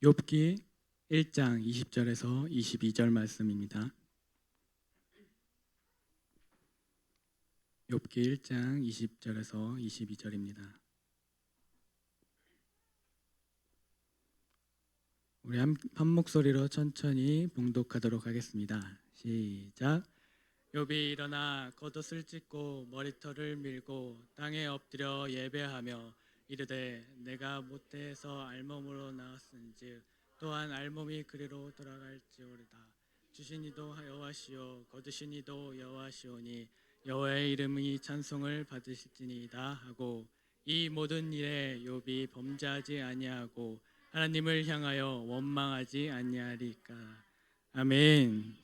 욥기 1장 20절에서 22절 말씀입니다. 욥기 1장 20절에서 22절입니다. 우리 한 목소리로 천천히 봉독하도록 하겠습니다. 시작. 욥이 일어나 겉옷을 찢고 머리털을 밀고 땅에 엎드려 예배하며 이르되 내가 모태에서 알몸으로 나왔은즉 또한 알몸이 그리로 돌아갈지어다. 주신 이도 여호와시요 거두신 이도 여호와시오니 여호와의 이름이 찬송을 받으실지니이다 하고 이 모든 일에 욥이 범죄하지 아니하고 하나님을 향하여 원망하지 아니하리까. 아멘.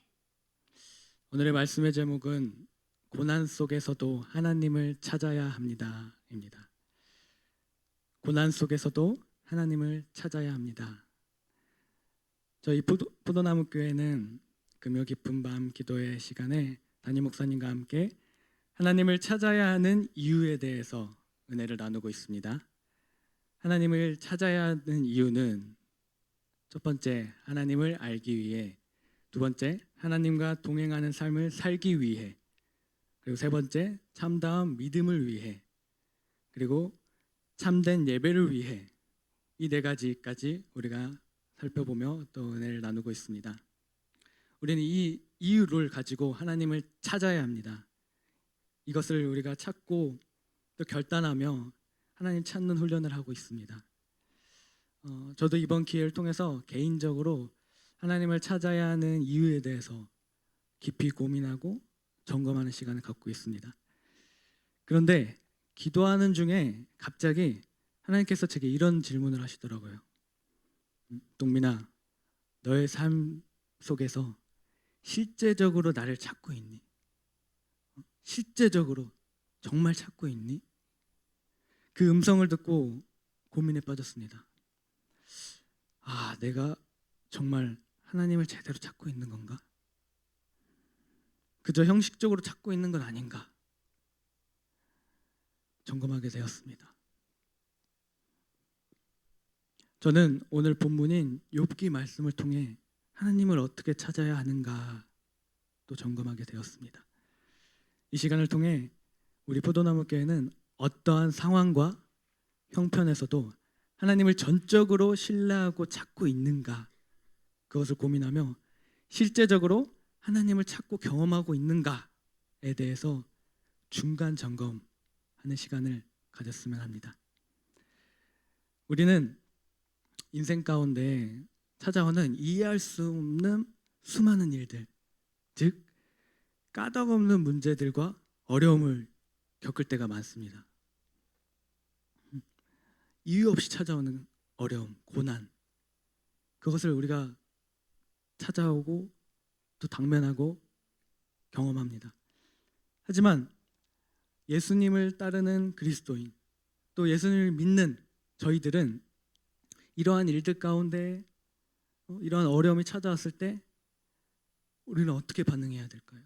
오늘의 말씀의 제목은 고난 속에서도 하나님을 찾아야 합니다입니다. 고난 속에서도 하나님을 찾아야 합니다. 저희 포도나무 교회는 금요 깊은 밤 기도의 시간에 담임 목사님과 함께 하나님을 찾아야 하는 이유에 대해서 은혜를 나누고 있습니다. 하나님을 찾아야 하는 이유는 첫 번째, 하나님을 알기 위해, 두 번째, 하나님과 동행하는 삶을 살기 위해, 그리고 세 번째, 참다운 믿음을 위해, 그리고 참된 예배를 위해, 이 네 가지까지 우리가 살펴보며 또 은혜를 나누고 있습니다. 우리는 이 이유를 가지고 하나님을 찾아야 합니다. 이것을 우리가 찾고 또 결단하며 하나님 찾는 훈련을 하고 있습니다. 저도 이번 기회를 통해서 개인적으로 하나님을 찾아야 하는 이유에 대해서 깊이 고민하고 점검하는 시간을 갖고 있습니다. 그런데 기도하는 중에 갑자기 하나님께서 제게 이런 질문을 하시더라고요. 동민아, 너의 삶 속에서 실제적으로 나를 찾고 있니? 실제적으로 정말 찾고 있니? 그 음성을 듣고 고민에 빠졌습니다. 내가 정말 하나님을 제대로 찾고 있는 건가? 그저 형식적으로 찾고 있는 건 아닌가? 점검하게 되었습니다. 저는 오늘 본문인 욥기 말씀을 통해 하나님을 어떻게 찾아야 하는가 또 점검하게 되었습니다. 이 시간을 통해 우리 포도나무 교회는 어떠한 상황과 형편에서도 하나님을 전적으로 신뢰하고 찾고 있는가, 그것을 고민하며 실제적으로 하나님을 찾고 경험하고 있는가에 대해서 중간 점검하는 시간을 가졌으면 합니다. 우리는 인생 가운데 찾아오는 이해할 수 없는 수많은 일들, 즉 까닭없는 문제들과 어려움을 겪을 때가 많습니다. 이유 없이 찾아오는 어려움, 고난, 그것을 우리가 찾아오고 또 당면하고 경험합니다. 하지만 예수님을 따르는 그리스도인, 또 예수님을 믿는 저희들은 이러한 일들 가운데 이러한 어려움이 찾아왔을 때 우리는 어떻게 반응해야 될까요?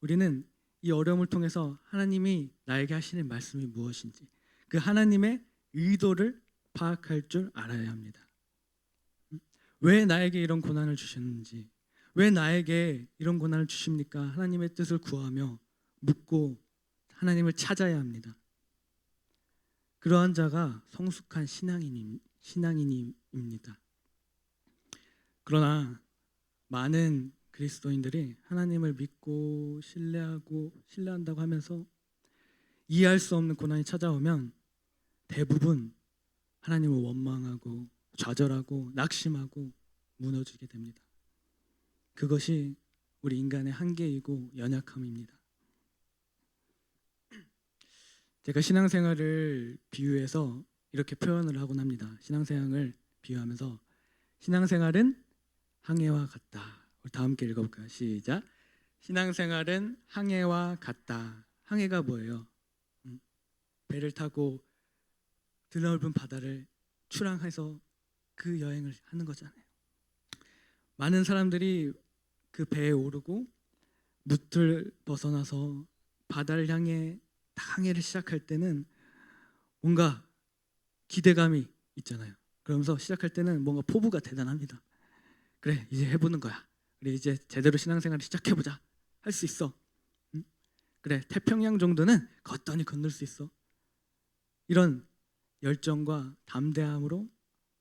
우리는 이 어려움을 통해서 하나님이 나에게 하시는 말씀이 무엇인지, 그 하나님의 의도를 파악할 줄 알아야 합니다. 왜 나에게 이런 고난을 주셨는지, 왜 나에게 이런 고난을 주십니까? 하나님의 뜻을 구하며 묻고 하나님을 찾아야 합니다. 그러한 자가 성숙한 신앙인입니다. 그러나 많은 그리스도인들이 하나님을 믿고 신뢰한다고 하면서 이해할 수 없는 고난이 찾아오면 대부분 하나님을 원망하고 좌절하고 낙심하고 무너지게 됩니다. 그것이 우리 인간의 한계이고 연약함입니다. 제가 신앙생활을 비유해서 이렇게 표현을 하곤 합니다. 신앙생활을 비유하면서 신앙생활은 항해와 같다. 우리 다 함께 읽어볼까요? 시작. 신앙생활은 항해와 같다. 항해가 뭐예요? 배를 타고 드넓은 바다를 출항해서 그 여행을 하는 거잖아요. 많은 사람들이 그 배에 오르고 뭇을 벗어나서 바다를 향해 항해를 시작할 때는 뭔가 기대감이 있잖아요. 그러면서 시작할 때는 뭔가 포부가 대단합니다. 그래, 이제 해보는 거야. 그래, 이제 제대로 신앙생활 시작해보자. 할 수 있어. 응? 그래, 태평양 정도는 걷더니 건널 수 있어. 이런 열정과 담대함으로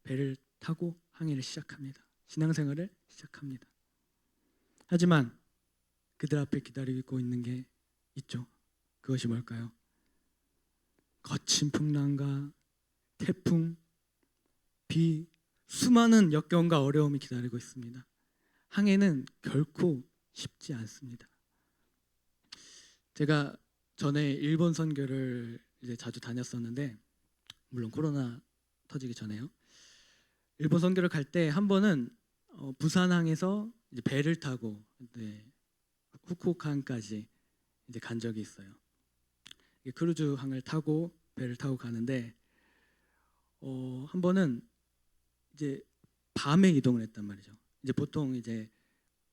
배를 타고 항해를 시작합니다. 신앙생활을 시작합니다. 하지만 그들 앞에 기다리고 있는 게 있죠. 그것이 뭘까요? 거친 풍랑과 태풍, 비, 수많은 역경과 어려움이 기다리고 있습니다. 항해는 결코 쉽지 않습니다. 제가 전에 일본 선교를 이제 자주 다녔었는데, 물론 코로나 터지기 전에요. 일본 선교를 갈 때 한 번은 부산항에서 이제 배를 타고 후쿠오카항까지 이제 간 적이 있어요. 크루즈항을 타고 배를 타고 가는데 한 번은 이제 밤에 이동을 했단 말이죠. 이제 보통 이제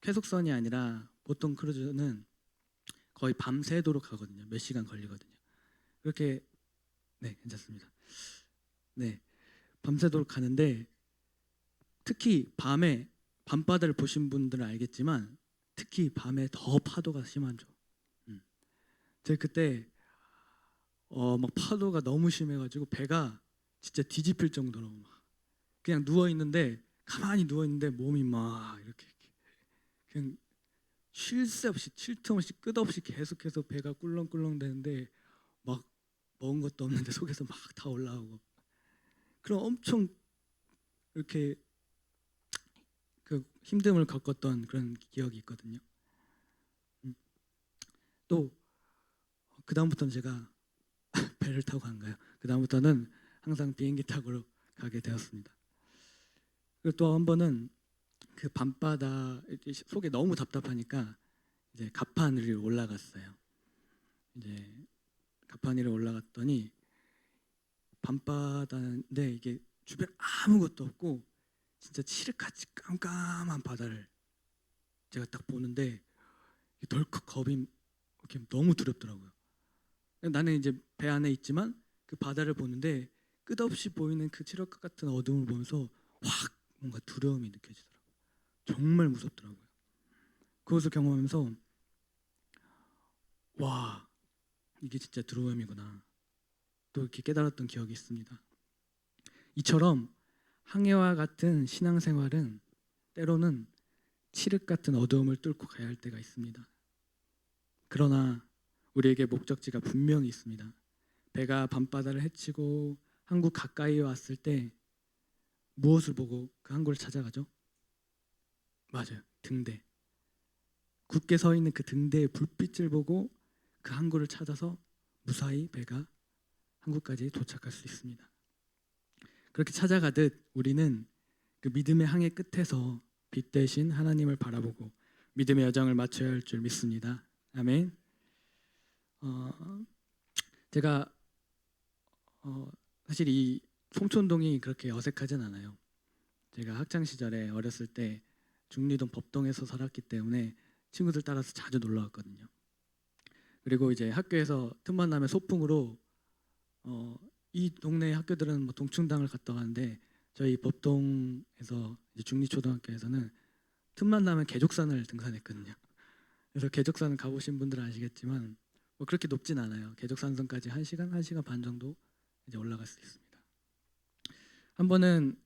쾌속선이 아니라 보통 크루즈는 거의 밤새도록 가거든요. 몇 시간 걸리거든요. 그렇게 네, 괜찮습니다. 네, 밤새도록 가는데 특히 밤에 밤바다를 보신 분들은 알겠지만 특히 밤에 더 파도가 심하죠. 제가 그때 막 파도가 너무 심해가지고 배가 진짜 뒤집힐 정도로 막 그냥 누워 있는데 가만히 누워 있는데 몸이 막 이렇게 그냥 쉴 새 없이 쉴 틈 없이 끝없이 계속해서 배가 꿀렁꿀렁 되는데 막 먹은 것도 없는데 속에서 막 다 올라오고 그런 엄청 이렇게 그 힘듦을 겪었던 그런 기억이 있거든요. 또 그 다음부터는 제가 배를 타고 간 거예요. 그 다음부터는 항상 비행기 타고 가게 되었습니다. 그리고 또 한 번은 그 밤바다 속에 너무 답답하니까 이제 가판 위로 올라갔어요. 이제 가판 위로 올라갔더니 밤바다인데 이게 주변 아무것도 없고 진짜 칠흑같이 깜깜한 바다를 제가 딱 보는데 덜컥 겁이 이렇게 너무 두렵더라고요. 나는 이제 배 안에 있지만 그 바다를 보는데 끝없이 보이는 그 칠흑 같은 어둠을 보면서 확 뭔가 두려움이 느껴지더라고요. 정말 무섭더라고요. 그것을 경험하면서 와, 이게 진짜 두려움이구나. 또 이렇게 깨달았던 기억이 있습니다. 이처럼 항해와 같은 신앙생활은 때로는 칠흑 같은 어두움을 뚫고 가야 할 때가 있습니다. 그러나 우리에게 목적지가 분명히 있습니다. 배가 밤바다를 헤치고 항구 가까이에 왔을 때 무엇을 보고 그 항구를 찾아가죠? 맞아요. 등대. 굳게 서 있는 그 등대의 불빛을 보고 그 항구를 찾아서 무사히 배가 항구까지 도착할 수 있습니다. 그렇게 찾아가듯 우리는 그 믿음의 항해 끝에서 빛 대신 하나님을 바라보고 믿음의 여정을 마쳐야 할 줄 믿습니다. 아멘. 제가 사실 이 송촌동이 그렇게 어색하진 않아요. 제가 학창 시절에 어렸을 때 중리동 법동에서 살았기 때문에 친구들 따라서 자주 놀러 왔거든요. 그리고 이제 학교에서 틈만 나면 소풍으로 이 동네 학교들은 뭐 동충당을 갔다 가는데 저희 법동에서 이제 중리초등학교에서는 틈만 나면 계족산을 등산했거든요. 그래서 계족산 가보신 분들은 아시겠지만 뭐 그렇게 높진 않아요. 계족산성까지 1시간, 1시간 반 정도 이제 올라갈 수 있습니다. 한 번은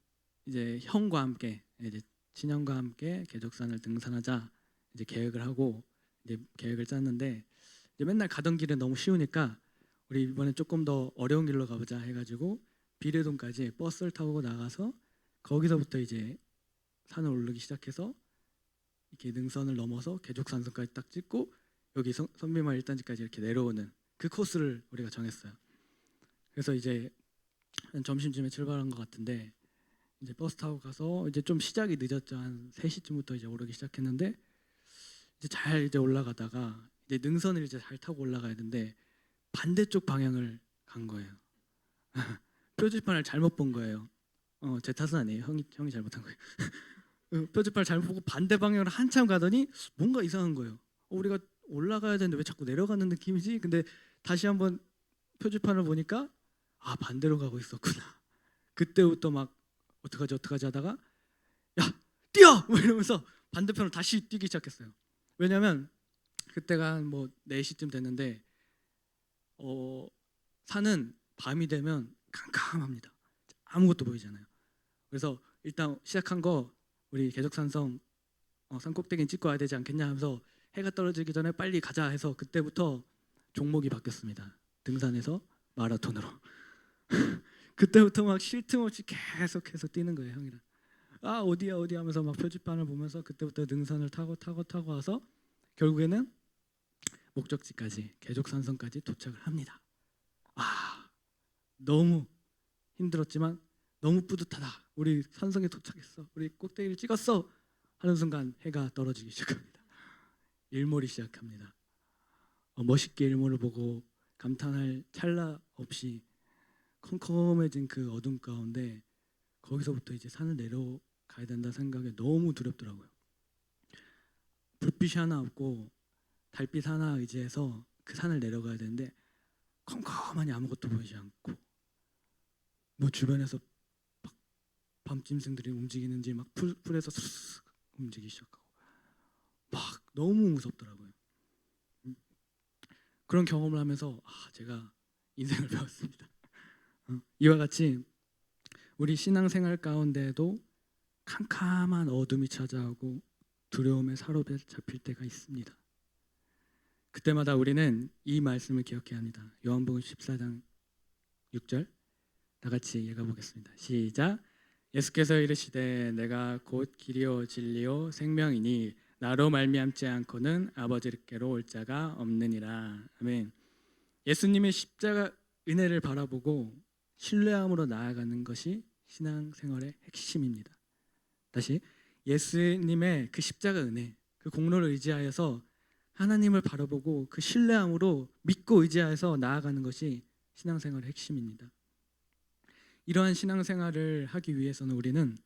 이제 형과 함께 이제 친형과 함께 계족산을 등산하자 이제 계획을 하고 이제 계획을 짰는데 이제 맨날 가던 길은 너무 쉬우니까 우리 이번에 조금 더 어려운 길로 가보자 해가지고 비례동까지 버스를 타고 나가서 거기서부터 이제 산을 오르기 시작해서 이렇게 능선을 넘어서 계족산성까지 딱 찍고 여기 선비마을 1단지까지 이렇게 내려오는 그 코스를 우리가 정했어요. 그래서 이제 한 점심쯤에 출발한 것 같은데 이제 버스 타고 가서 이제 좀 시작이 늦었죠. 한 3시쯤부터 이제 오르기 시작했는데 이제 잘 이제 올라가다가 이제 능선을 이제 잘 타고 올라가야 되는데 반대쪽 방향을 간 거예요. 표지판을 잘못 본 거예요. 제 탓은 아니에요. 형이 잘못한 거예요. 표지판을 잘못 보고 반대 방향으로 한참 가더니 뭔가 이상한 거예요. 우리가 올라가야 되는데 왜 자꾸 내려가는 느낌이지? 근데 다시 한번 표지판을 보니까 아, 반대로 가고 있었구나. 그때부터 막 어떡하지 하다가 야 뛰어! 뭐 이러면서 반대편으로 다시 뛰기 시작했어요. 왜냐하면 그때가 뭐 4시쯤 됐는데 산은 밤이 되면 캄캄합니다. 아무것도 보이잖아요. 그래서 일단 시작한 거 우리 계적산성 산 꼭대기 찍고 와야 되지 않겠냐 하면서 해가 떨어지기 전에 빨리 가자 해서 그때부터 종목이 바뀌었습니다. 등산에서 마라톤으로. 그때부터 막 쉴 틈 없이 계속해서 뛰는 거예요, 형이랑. 아 어디야 하면서 막 표지판을 보면서 그때부터 등산을 타고 와서 결국에는 목적지까지 계족산성까지 도착을 합니다. 아 너무 힘들었지만 너무 뿌듯하다. 우리 산성에 도착했어. 우리 꼭대기를 찍었어. 하는 순간 해가 떨어지기 시작합니다. 일몰이 시작합니다. 멋있게 일몰을 보고 감탄할 찰나 없이 컴컴해진 그 어둠 가운데 거기서부터 이제 산을 내려가야 된다 생각에 너무 두렵더라고요. 불빛이 하나 없고 달빛 하나 의지해서 그 산을 내려가야 되는데 컴컴하니 아무것도 보이지 않고 뭐 주변에서 막 밤짐승들이 움직이는지 막 풀에서 스르륵 움직이기 시작하고 막 너무 무섭더라고요. 그런 경험을 하면서 제가 인생을 배웠습니다. 이와 같이 우리 신앙생활 가운데에도 캄캄한 어둠이 찾아오고 두려움에 사로잡힐 때가 있습니다. 그때마다 우리는 이 말씀을 기억해야 합니다. 요한복음 14장 6절 다 같이 읽어보겠습니다. 시작. 예수께서 이르시되 내가 곧 길이요 진리요 생명이니 나로 말미암지 않고는 아버지께로 올 자가 없느니라. 아멘. 예수님의 십자가 은혜를 바라보고 신뢰함으로 나아가는 것이 신앙생활의 핵심입니다. 다시 예수님의 그 십자가 은혜, 그 공로를 의지하여서 하나님을 바라보고 그 신뢰함으로 믿고 의지하여서 나아가는 것이 신앙생활의 핵심입니다. 이러한 신앙생활을 하기 위해서는 우리는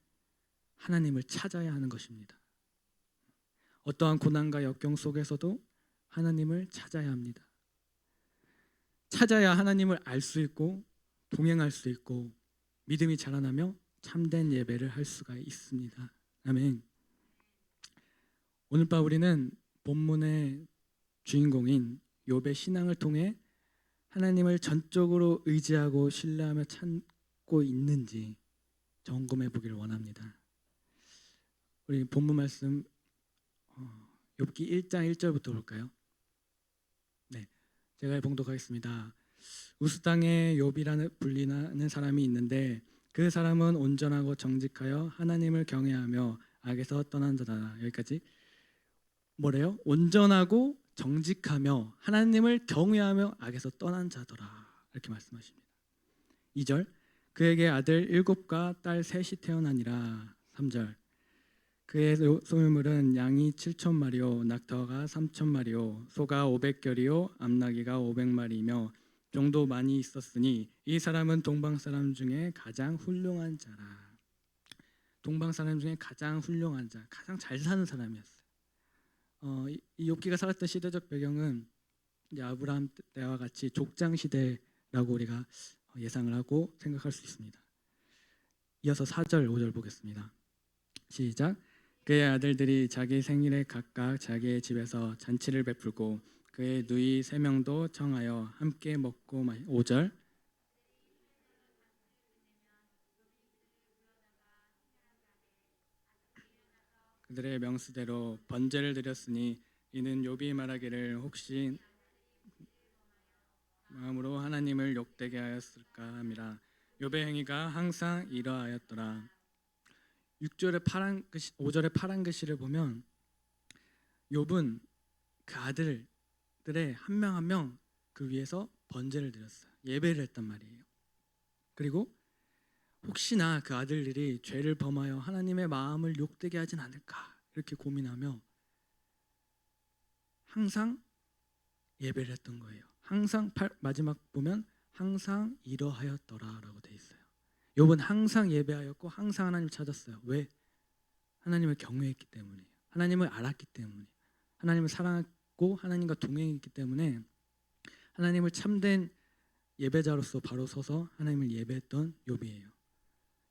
하나님을 찾아야 하는 것입니다. 어떠한 고난과 역경 속에서도 하나님을 찾아야 합니다. 찾아야 하나님을 알 수 있고 동행할 수 있고 믿음이 자라나며 참된 예배를 할 수가 있습니다. 아멘. 오늘 밤 우리는 본문의 주인공인 욥의 신앙을 통해 하나님을 전적으로 의지하고 신뢰하며 찾고 있는지 점검해 보기를 원합니다. 우리 본문 말씀 욥기 1장 1절부터 볼까요? 네, 제가 봉독하겠습니다. 우스 땅에 욥이라는 불리는 사람이 있는데 그 사람은 온전하고 정직하여 하나님을 경외하며 악에서 떠난 자다. 여기까지 뭐래요? 온전하고 정직하며 하나님을 경외하며 악에서 떠난 자더라. 이렇게 말씀하십니다. 2절 그에게 아들 7과 딸 3이 태어나니라. 3절 그의 소유물은 양이 7,000마리요 낙타가 3,000마리요 소가 500결이요 암나귀가 500마리이며 종도 많이 있었으니 이 사람은 동방 사람 중에 가장 훌륭한 자라. 동방 사람 중에 가장 훌륭한 자, 가장 잘 사는 사람이었어요. 이 욥기가 살았던 시대적 배경은 이제 아브라함 때와 같이 족장 시대라고 우리가 예상을 하고 생각할 수 있습니다. 이어서 4절, 5절 보겠습니다. 시작. 그의 아들들이 자기 생일에 각각 자기의 집에서 잔치를 베풀고 그의 누이 3명도 청하여 함께 먹고 5절 그들의 명수대로 번제를 드렸으니 이는 욥이 말하기를 혹시 마음으로 하나님을 욕되게 하였을까 함이라. 욥의 행위가 항상 이러하였더라. 6절의 파란 글씨, 5절의 파란 글씨를 보면 욥은 그 아들들의 한 명 한 명 그 위에서 번제를 드렸어요. 예배를 했단 말이에요. 그리고 혹시나 그 아들들이 죄를 범하여 하나님의 마음을 욕되게 하진 않을까 이렇게 고민하며 항상 예배를 했던 거예요. 항상 마지막 보면 항상 이러하였더라라고 돼 있어요. 욥은 항상 예배하였고 항상 하나님을 찾았어요. 왜? 하나님을 경외했기 때문이에요. 하나님을 알았기 때문이에요. 하나님을 사랑했고 하나님과 동행했기 때문에 하나님을 참된 예배자로서 바로 서서 하나님을 예배했던 욥이에요.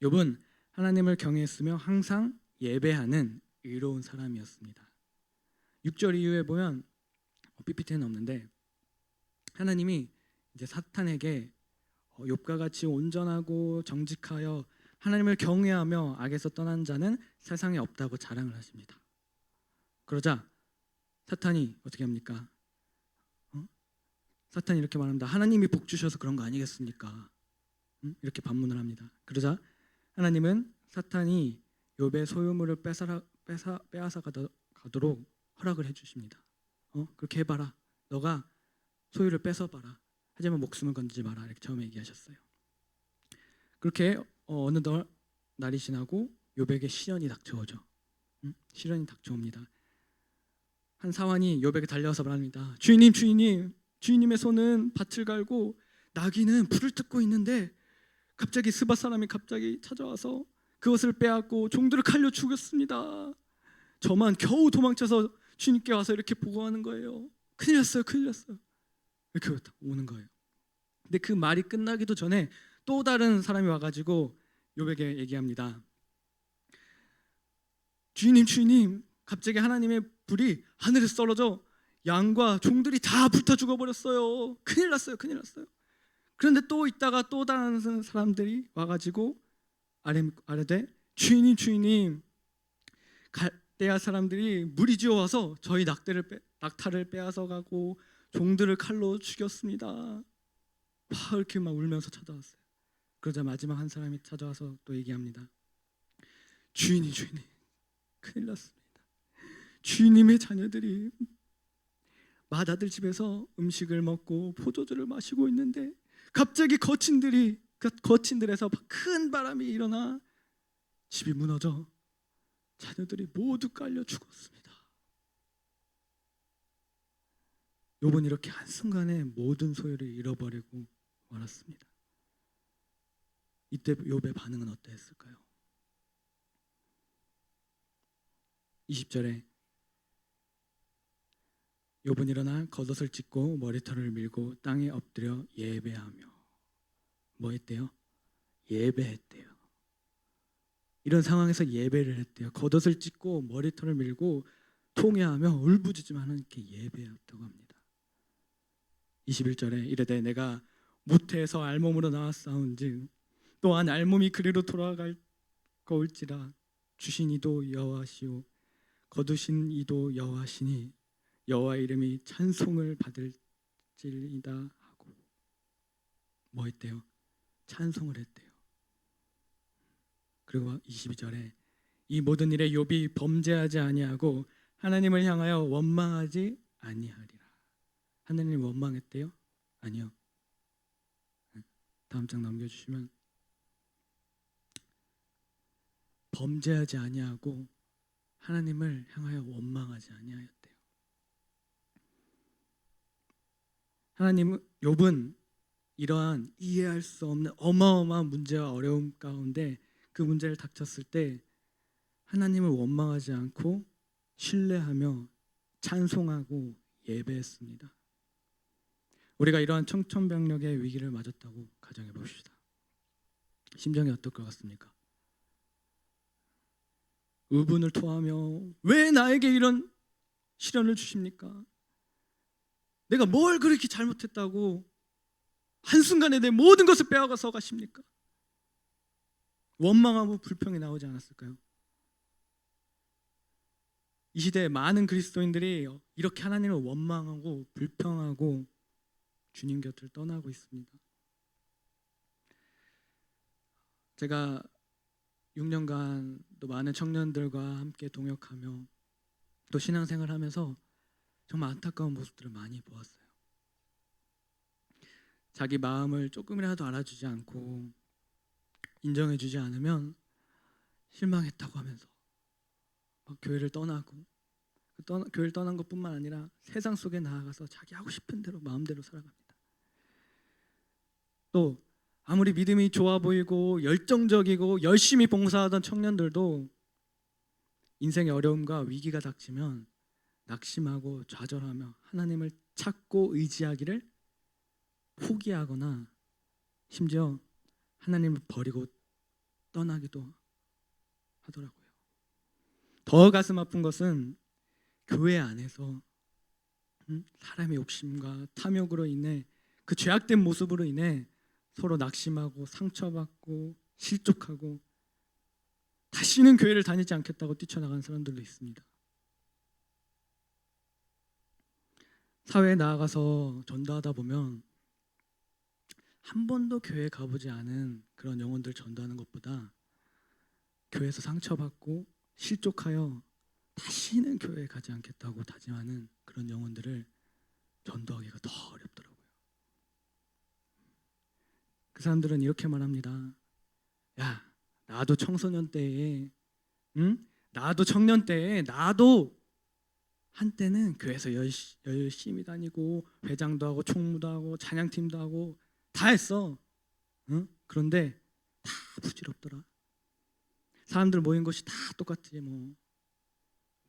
욥은 하나님을 경외했으며 항상 예배하는 의로운 사람이었습니다. 6절 이후에 보면 PPT는 없는데 하나님이 이제 사탄에게 욥과 같이 온전하고 정직하여 하나님을 경외하며 악에서 떠난 자는 세상에 없다고 자랑을 하십니다. 그러자 사탄이 어떻게 합니까? 사탄이 이렇게 말합니다. 하나님이 복 주셔서 그런 거 아니겠습니까? 이렇게 반문을 합니다. 그러자 하나님은 사탄이 욥의 소유물을 빼앗아 가도록 허락을 해주십니다. 그렇게 해봐라. 너가 소유를 뺏어봐라. 하지만 목숨을 건지지 마라. 이렇게 처음에 얘기하셨어요. 그렇게 어느 날이 지나고 욥에게 시련이 닥쳐오죠. 시련이 닥쳐옵니다. 한 사환이 욥에게 달려와서 말합니다. 주인님, 주인님의 손은 밭을 갈고 나귀는 풀을 뜯고 있는데 갑자기 스밧 사람이 갑자기 찾아와서 그것을 빼앗고 종들을 칼로 죽였습니다. 저만 겨우 도망쳐서 주님께 와서 이렇게 보고하는 거예요. 큰일 났어요. 이렇게 오는 거예요. 근데 그 말이 끝나기도 전에 또 다른 사람이 와가지고 욥에게 얘기합니다. 주인님, 갑자기 하나님의 불이 하늘에서 떨어져 양과 종들이 다 불타 죽어버렸어요. 큰일 났어요. 그런데 또 있다가 또 다른 사람들이 와가지고 아뢰되 주인님, 갈대아 사람들이 무리지어 와서 저희 낙타를 빼앗아 가고 종들을 칼로 죽였습니다. 막 이렇게 막 울면서 찾아왔어요. 그러자 마지막 한 사람이 찾아와서 또 얘기합니다. 주인님, 큰일 났습니다. 주인님의 자녀들이 맏아들 집에서 음식을 먹고 포도주를 마시고 있는데 갑자기 거친들에서 큰 바람이 일어나 집이 무너져 자녀들이 모두 깔려 죽었습니다. 욥은 이렇게 한순간에 모든 소유를 잃어버리고 말았습니다. 이때 욥의 반응은 어땠을까요? 20절에 욥은 일어나 겉옷을 찢고 머리털을 밀고 땅에 엎드려 예배하며 뭐 했대요? 예배했대요. 이런 상황에서 예배를 했대요. 겉옷을 찢고 머리털을 밀고 통회하며 울부짖으며 하나님께 예배했다고 합니다. 21절에 이르되 내가 모태에서 알몸으로 나왔사온즉 또한 알몸이 그리로 돌아갈 거울지라 주신 이도 여호와시오 거두신 이도 여호와시니 여호와 이름이 찬송을 받을지이다 하고 뭐 했대요? 찬송을 했대요. 그리고 22절에 이 모든 일에 욥이 범죄하지 아니하고 하나님을 향하여 원망하지 아니하리라. 하나님 원망했대요? 아니요. 다음 장 넘겨주시면 범죄하지 아니하고 하나님을 향하여 원망하지 아니하였대요. 하나님은 욥은 이러한 이해할 수 없는 어마어마한 문제와 어려움 가운데 그 문제를 닥쳤을 때 하나님을 원망하지 않고 신뢰하며 찬송하고 예배했습니다. 우리가 이러한 청천벽력의 위기를 맞았다고 가정해 봅시다. 심정이 어떨 것 같습니까? 의분을 토하며 왜 나에게 이런 시련을 주십니까? 내가 뭘 그렇게 잘못했다고 한순간에 내 모든 것을 빼앗아서 가십니까? 원망하고 불평이 나오지 않았을까요? 이 시대에 많은 그리스도인들이 이렇게 하나님을 원망하고 불평하고 주님 곁을 떠나고 있습니다. 제가 6년간 또 많은 청년들과 함께 동역하며 또 신앙생활을 하면서 정말 안타까운 모습들을 많이 보았어요. 자기 마음을 조금이라도 알아주지 않고 인정해주지 않으면 실망했다고 하면서 막 교회를 떠나고 교회를 떠난 것뿐만 아니라 세상 속에 나아가서 자기 하고 싶은 대로 마음대로 살아갑니다. 또 아무리 믿음이 좋아 보이고 열정적이고 열심히 봉사하던 청년들도 인생의 어려움과 위기가 닥치면 낙심하고 좌절하며 하나님을 찾고 의지하기를 포기하거나 심지어 하나님을 버리고 떠나기도 하더라고요. 더 가슴 아픈 것은 교회 안에서 사람의 욕심과 탐욕으로 인해 그 죄악된 모습으로 인해 서로 낙심하고 상처받고 실족하고 다시는 교회를 다니지 않겠다고 뛰쳐나간 사람들도 있습니다. 사회에 나아가서 전도하다 보면 한 번도 교회 가보지 않은 그런 영혼들 전도하는 것보다 교회에서 상처받고 실족하여 다시는 교회에 가지 않겠다고 다짐하는 그런 영혼들을 전도하기가 더 어렵더라고요. 그 사람들은 이렇게 말합니다. 야, 나도 청소년 때에, 나도 청년 때에, 나도 한때는 교회에서 열심히 다니고 회장도 하고 총무도 하고 찬양팀도 하고 다 했어. 그런데 다 부질없더라. 사람들 모인 곳이 다 똑같지 뭐.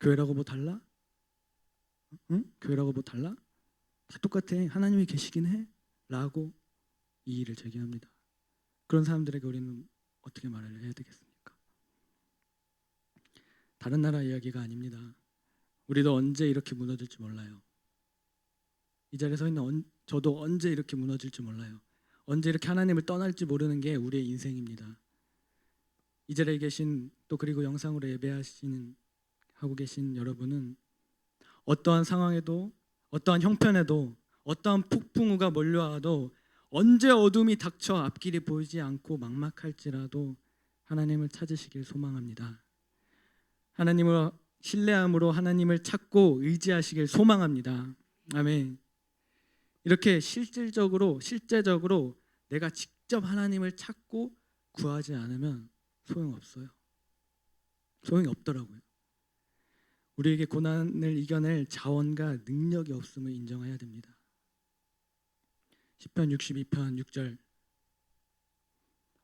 교회라고 뭐 달라? 교회라고 뭐 달라? 다 똑같아. 하나님이 계시긴 해. 라고 이의를 제기합니다. 그런 사람들에게 우리는 어떻게 말을 해야 되겠습니까? 다른 나라 이야기가 아닙니다. 우리도 언제 이렇게 무너질지 몰라요. 이 자리에 서 있는 저도 언제 이렇게 무너질지 몰라요. 언제 이렇게 하나님을 떠날지 모르는 게 우리의 인생입니다. 이 자리에 계신 또 그리고 영상으로 예배하시는 하고 계신 여러분은 어떠한 상황에도 어떠한 형편에도 어떠한 폭풍우가 몰려와도 언제 어둠이 닥쳐 앞길이 보이지 않고 막막할지라도 하나님을 찾으시길 소망합니다. 하나님을 신뢰함으로 하나님을 찾고 의지하시길 소망합니다. 아멘. 이렇게 실질적으로 내가 직접 하나님을 찾고 구하지 않으면 소용없어요. 소용이 없더라고요. 우리에게 고난을 이겨낼 자원과 능력이 없음을 인정해야 됩니다. 시편 62편 6절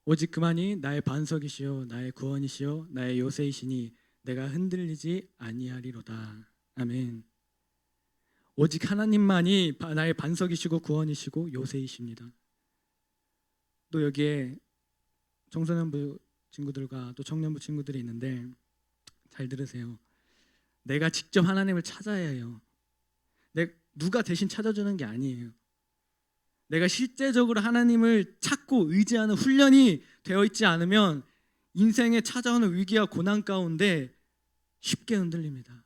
오직 그만이 나의 반석이시요 나의 구원이시요 나의 요새이시니 내가 흔들리지 아니하리로다. 아멘. 오직 하나님만이 나의 반석이시고 구원이시고 요새이십니다. 또 여기에 청소년부 친구들과 또 청년부 친구들이 있는데 잘 들으세요. 내가 직접 하나님을 찾아야 해요. 누가 대신 찾아주는 게 아니에요. 내가 실제적으로 하나님을 찾고 의지하는 훈련이 되어 있지 않으면 인생에 찾아오는 위기와 고난 가운데 쉽게 흔들립니다.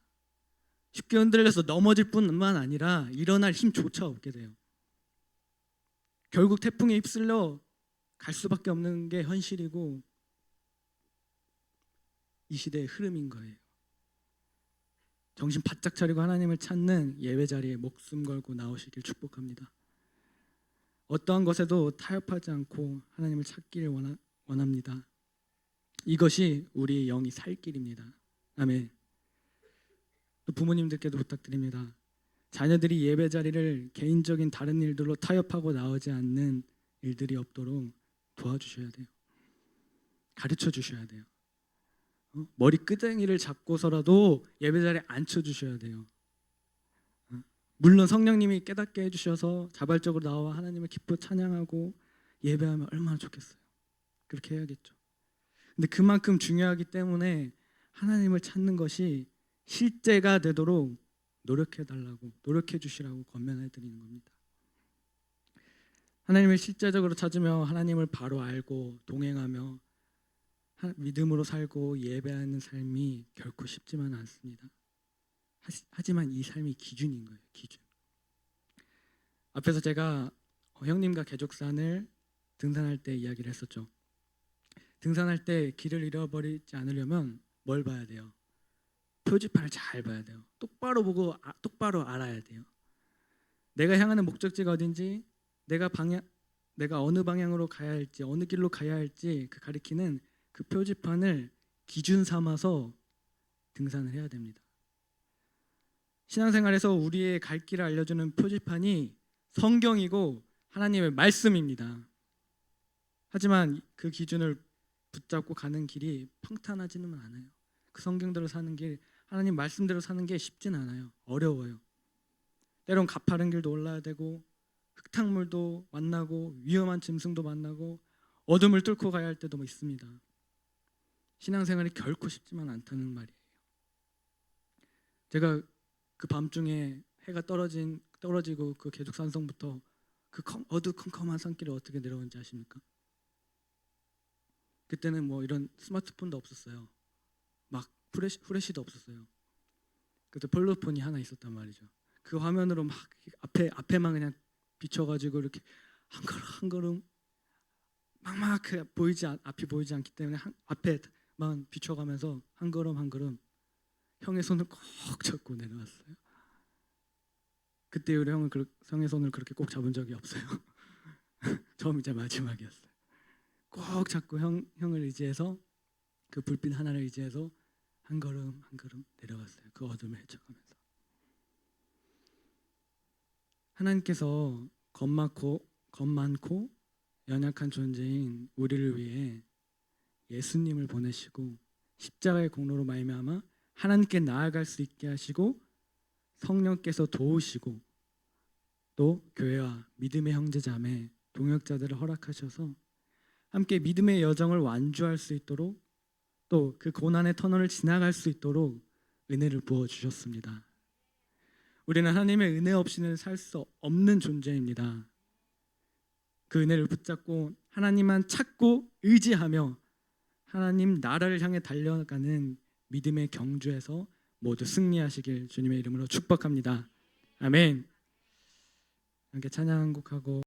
쉽게 흔들려서 넘어질 뿐만 아니라 일어날 힘조차 없게 돼요. 결국 태풍에 휩쓸려 갈 수밖에 없는 게 현실이고 이 시대의 흐름인 거예요. 정신 바짝 차리고 하나님을 찾는 예배 자리에 목숨 걸고 나오시길 축복합니다. 어떠한 것에도 타협하지 않고 하나님을 찾기를 원합니다. 이것이 우리의 영이 살 길입니다. 아멘. 또 부모님들께도 부탁드립니다. 자녀들이 예배 자리를 개인적인 다른 일들로 타협하고 나오지 않는 일들이 없도록 도와주셔야 돼요. 가르쳐 주셔야 돼요. 머리 끄댕이를 잡고서라도 예배 자리에 앉혀주셔야 돼요. 물론 성령님이 깨닫게 해주셔서 자발적으로 나와 하나님을 기뻐 찬양하고 예배하면 얼마나 좋겠어요. 그렇게 해야겠죠. 근데 그만큼 중요하기 때문에 하나님을 찾는 것이 실제가 되도록 노력해달라고, 노력해 주시라고 권면해드리는 겁니다. 하나님을 실제적으로 찾으며 하나님을 바로 알고 동행하며 믿음으로 살고 예배하는 삶이 결코 쉽지만 않습니다. 하지만 이 삶이 기준인 거예요. 기준. 앞에서 제가 형님과 개족산을 등산할 때 이야기를 했었죠. 등산할 때 길을 잃어버리지 않으려면 뭘 봐야 돼요? 표지판을 잘 봐야 돼요. 똑바로 보고 똑바로 알아야 돼요. 내가 향하는 목적지가 어딘지, 내가 어느 방향으로 가야 할지, 어느 길로 가야 할지 그 가리키는 그 표지판을 기준 삼아서 등산을 해야 됩니다. 신앙생활에서 우리의 갈 길을 알려주는 표지판이 성경이고 하나님의 말씀입니다. 하지만 그 기준을 붙잡고 가는 길이 평탄하지는 않아요. 그 성경대로 사는 길, 하나님 말씀대로 사는 게 쉽진 않아요. 어려워요. 때론 가파른 길도 올라야 되고 흙탕물도 만나고 위험한 짐승도 만나고 어둠을 뚫고 가야 할 때도 있습니다. 신앙생활이 결코 쉽지만 않다는 말이에요. 제가 그 밤중에 해가 떨어지고 그 계죽산성부터 그 어두컴컴한 산길을 어떻게 내려오는지 아십니까? 그때는 뭐 이런 스마트폰도 없었어요. 막 후레쉬도 없었어요. 그때 폴로폰이 하나 있었단 말이죠. 그 화면으로 막 앞에만 그냥 비춰가지고 이렇게 한 걸음 한 걸음 막막하게 앞이 보이지 않기 때문에 앞에만 비춰가면서 한 걸음 한 걸음 형의 손을 꼭 잡고 내려왔어요. 그때 이후로 형의 손을 그렇게 꼭 잡은 적이 없어요. 처음이자 마지막이었어요. 꼭 잡고 형을 의지해서 그 불빛 하나를 의지해서 한 걸음 한 걸음 내려갔어요. 그 어둠을 헤쳐가면서. 하나님께서 겁 많고 연약한 존재인 우리를 위해 예수님을 보내시고 십자가의 공로로 말미암아 하나님께 나아갈 수 있게 하시고 성령께서 도우시고 또 교회와 믿음의 형제자매 동역자들을 허락하셔서 함께 믿음의 여정을 완주할 수 있도록 또 그 고난의 터널을 지나갈 수 있도록 은혜를 부어 주셨습니다. 우리는 하나님의 은혜 없이는 살 수 없는 존재입니다. 그 은혜를 붙잡고 하나님만 찾고 의지하며 하나님 나라를 향해 달려가는 믿음의 경주에서 모두 승리하시길 주님의 이름으로 축복합니다. 아멘. 함께 찬양 한 곡하고